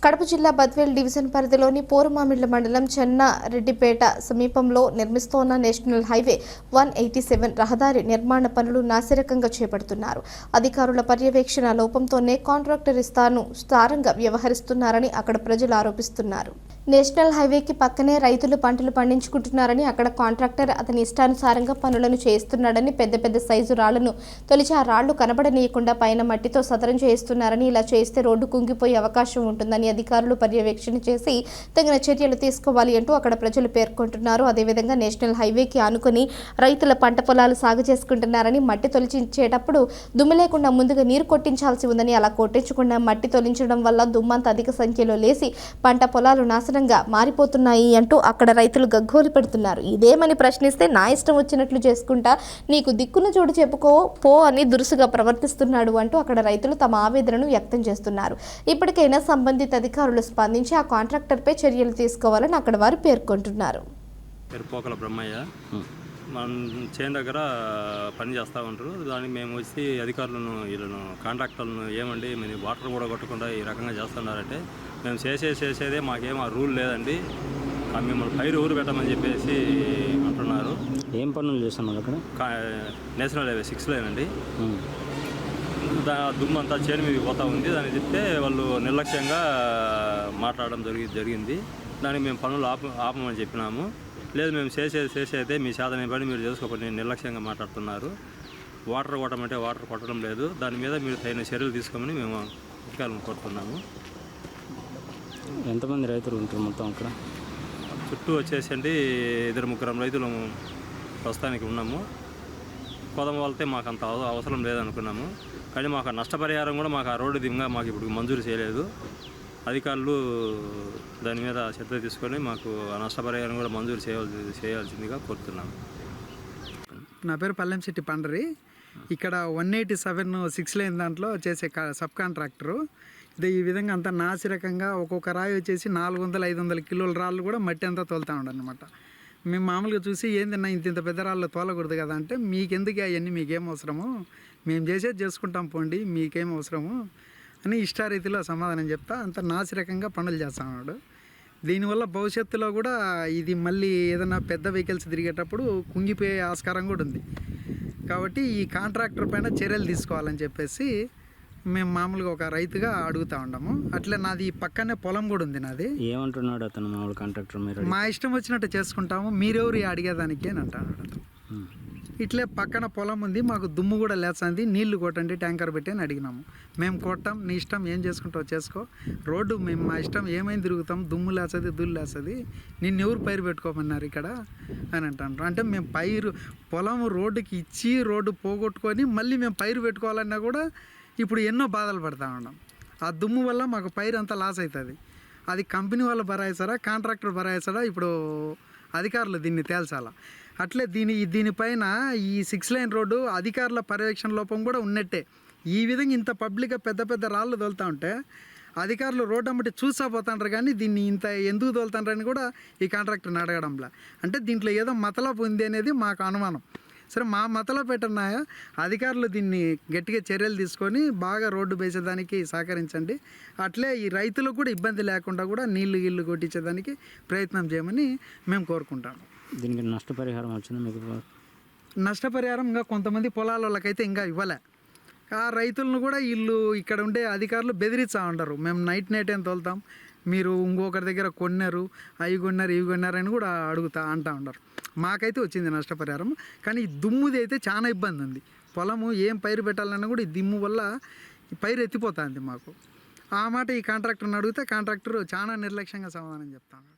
కడప జిల్లా బద్వేల్ డివిజన్ పరిధిలోని పోరుమామిళ్ల మండలం చెన్నారెడ్డిపేట సమీపంలో నిర్మిస్తోన్న నేషనల్ హైవే 187 రహదారి నిర్మాణ పనులు నాసిరకంగా చేపడుతున్నారు. అధికారుల పర్యవేక్షణ లోపంతోనే కాంట్రాక్టర్ స్థానంగా వ్యవహరిస్తున్నారని అక్కడ ప్రజలు ఆరోపిస్తున్నారు. నేషనల్ హైవేకి పక్కనే రైతులు పంటలు పండించుకుంటున్నారని, అక్కడ కాంట్రాక్టర్ అతని ఇష్టానుసారంగా పనులను చేస్తున్నాడని, పెద్ద పెద్ద సైజు రాళ్లను తొలిచి ఆ రాళ్లు కనబడనీయకుండా పైన మట్టితో సదరం చేస్తున్నారని, ఇలా చేస్తే రోడ్డు కుంగిపోయే అవకాశం ఉంటుందని అధికారులు పర్యవేక్షణ చేసి తగిన చర్యలు తీసుకోవాలి అంటూ అక్కడ ప్రజలు పేర్కొంటున్నారు. అదేవిధంగా నేషనల్ హైవేకి ఆనుకుని రైతుల పంట పొలాలు సాగు చేసుకుంటున్నారని, మట్టి తొలగించేటప్పుడు దుమ్ము లేకుండా ముందుగా నీరు కొట్టించాల్సి ఉందని, అలా కొట్టించకుండా మట్టి తొలగించడం వల్ల దుమ్మంతా అధిక సంఖ్యలో లేసి పంట పొలాలు నాశనంగా మారిపోతున్నాయి అంటూ అక్కడ రైతులు గగ్గోలు పెడుతున్నారు. ఇదేమని ప్రశ్నిస్తే నా ఇష్టం వచ్చినట్లు చేసుకుంటా, నీకు దిక్కున చోటు చెప్పుకో పో అని దురుసుగా ప్రవర్తిస్తున్నాడు అంటూ అక్కడ రైతులు తమ ఆవేదనను వ్యక్తం చేస్తున్నారు. ఇప్పటికైనా సంబంధిత అధికారులు స్పందించి ఆ కాంట్రాక్టర్పై చర్యలు తీసుకోవాలని అక్కడ వారు పేర్కొంటున్నారు. పోకల బ్రహ్మయ్య మన చేను దగ్గర పని చేస్తూ ఉంటారు. దానికి మేము వచ్చి అధికారులను వీళ్ళను కాంట్రాక్టర్లను ఏమండి మీరు వాటర్ కూడా కొట్టకుండా ఈ రకంగా చేస్తున్నారంటే, మేము చేసేదే మాకేం ఆ రూల్ లేదండి, మిమ్మల్ని పైరు ఊరు పెట్టమని చెప్పేసి అంటున్నారు. ఏం పనులు చేస్తున్నారు అక్కడ? నేషనల్ హైవే 6 లైన్ అండి. దుమ్ము అంతా చేను మీదకి పోతూ ఉంది. దాన్ని చెప్తే వాళ్ళు నిర్లక్ష్యంగా మాట్లాడడం జరిగింది. దానికి మేము పనులు ఆపమని చెప్పినాము. లేదు మేము చేసేదే మీ సాధన పని మీరు చేసుకోకపోతే నిర్లక్ష్యంగా మాట్లాడుతున్నారు. వాటర్ కొట్టమంటే వాటర్ కొట్టడం లేదు. దాని మీద మీరు తగిన చర్యలు తీసుకోమని మేము అధికారులను కోరుతున్నాము. ఎంతమంది రైతులు ఉంటారు మొత్తం అక్కడ? చుట్టూ వచ్చేసండి 2-3 రైతులు ప్రస్తుతానికి ఉన్నాము. పొలం వెళ్తే మాకు అంత అవసరం లేదనుకున్నాము. కానీ మాకు నష్టపరిహారం కూడా మాకు ఆ రోడ్డు దింగా మాకు ఇప్పుడు మంజూరు చేయలేదు. అధికారులు దాని మీద శ్రద్ధ తీసుకొని మాకు ఆ నష్టపరిహారం కూడా మంజూరు చేయాల్సిందిగా కోరుతున్నాము. నా పేరు పల్లెంశెట్టి పండరి. ఇక్కడ 187 6 లైన్ దాంట్లో చేసే సబ్ కాంట్రాక్టరు. ఇది ఈ విధంగా అంతా నాసిరకంగా ఒక్కొక్క రాయి వచ్చేసి 400-500 కిలోల రాళ్ళు కూడా మట్టి అంతా తోలుతూ ఉండనమాట. మేము మామూలుగా చూసి ఏందన్నా ఇంత పెద్ద రాళ్ళు తోలకూడదు కదా అంటే, మీకెందుకు అవన్నీ మీకేం అవసరము, మేము చేసేది చేసుకుంటాం పోండి, మీకేం అవసరము అని ఇష్టారీతిలో సమాధానం చెప్తా అంత నాసిరకంగా పనులు చేస్తా ఉన్నాడు. దీనివల్ల భవిష్యత్తులో కూడా ఇది మళ్ళీ ఏదైనా పెద్ద వెహికల్స్ తిరిగేటప్పుడు కుంగిపోయే ఆస్కారం కూడా ఉంది. కాబట్టి ఈ కాంట్రాక్టర్ పైన చర్యలు తీసుకోవాలని చెప్పేసి మేము మామూలుగా ఒక రైతుగా అడుగుతూ ఉన్నాము. అట్లే నాది పక్కనే పొలం కూడా ఉంది నాది. ఏమంటున్నాడు అతను? మామూలు కాంట్రాక్టర్ మీరు మా ఇష్టం వచ్చినట్టు చేసుకుంటాము, మీరెవరు అడిగేదానికి అని అంటున్నాడు అతను. ఇట్లే పక్కన పొలం ఉంది, మాకు దుమ్ము కూడా లేస్తుంది, నీళ్లు కొట్టండి ట్యాంకర్ పెట్టి అని అడిగినాము. మేము కొట్టాం, నీ ఇష్టం ఏం చేసుకుంటావు చేసుకో, రోడ్డు మేము మా ఇష్టం ఏమైంది తిరుగుతాం, దుమ్ము లేస్తుంది దుల్లు లేస్తుంది, నిన్ను ఎవరు పైరు పెట్టుకోమన్నారు ఇక్కడ అని అంటారు. అంటే మేము పొలం రోడ్డుకి ఇచ్చి రోడ్డు పోగొట్టుకొని మళ్ళీ మేము పైరు పెట్టుకోవాలన్నా కూడా ఇప్పుడు ఎన్నో బాధలు పడతా ఉన్నాం. ఆ దుమ్ము వల్ల మాకు పైరు అంతా లాస్ అవుతుంది. అది కంపెనీ వాళ్ళు భరాయిస్తారా కాంట్రాక్టర్ భరాయిస్తారా ఇప్పుడు అధికారులు దీన్ని తేల్చాలా. అట్లే దీనిపైన ఈ 6 లైన్ రోడ్డు అధికారుల పర్యవేక్షణ లోపం కూడా ఉన్నట్టే. ఈ విధంగా ఇంత పబ్లిక్గా పెద్ద పెద్ద రాళ్ళు తోలుతూ ఉంటే అధికారులు రోడ్డు అమ్మటి చూసా పోతుంటారు, కానీ దీన్ని ఇంత ఎందుకు తోలుతుంటారని కూడా ఈ కాంట్రాక్టర్ని అడగడంలా. అంటే దీంట్లో ఏదో మతలబు ఉంది అనేది మాకు అనుమానం. సరే మా మతలో పెట్టన్నాయా అధికారులు దీన్ని గట్టిగా చర్యలు తీసుకొని బాగా రోడ్డు వేసేదానికి సహకరించండి. అట్లే ఈ రైతులకు కూడా ఇబ్బంది లేకుండా కూడా నీళ్లు కొట్టించేదానికి ప్రయత్నం చేయమని మేము కోరుకుంటాము. దీనికి నష్టపరిహారం వచ్చింది మీకు? నష్టపరిహారం ఇంకా కొంతమంది పొలాల వాళ్ళకైతే ఇంకా ఇవ్వలే. ఆ రైతులను కూడా వీళ్ళు ఇక్కడ ఉండే అధికారులు బెదిరిస్తూ ఉంటారు, మేము నైట్ ఏం తోలుతాం, మీరు ఇంకొకరి దగ్గర కొన్నారు, అవి కొన్నారు ఇవి కొన్నారని కూడా అంటూ ఉంటారు. మాకైతే వచ్చింది నష్టపరిహారం, కానీ ఈ దుమ్ముది అయితే చాలా ఇబ్బంది ఉంది. పొలము ఏం పైరు పెట్టాలన్నా కూడా ఈ దుమ్ము వల్ల పైరు ఎత్తిపోతుంది మాకు. ఆ మాట ఈ కాంట్రాక్టర్ని అడిగితే కాంట్రాక్టర్ చాలా నిర్లక్ష్యంగా సమాధానం చెప్తాను.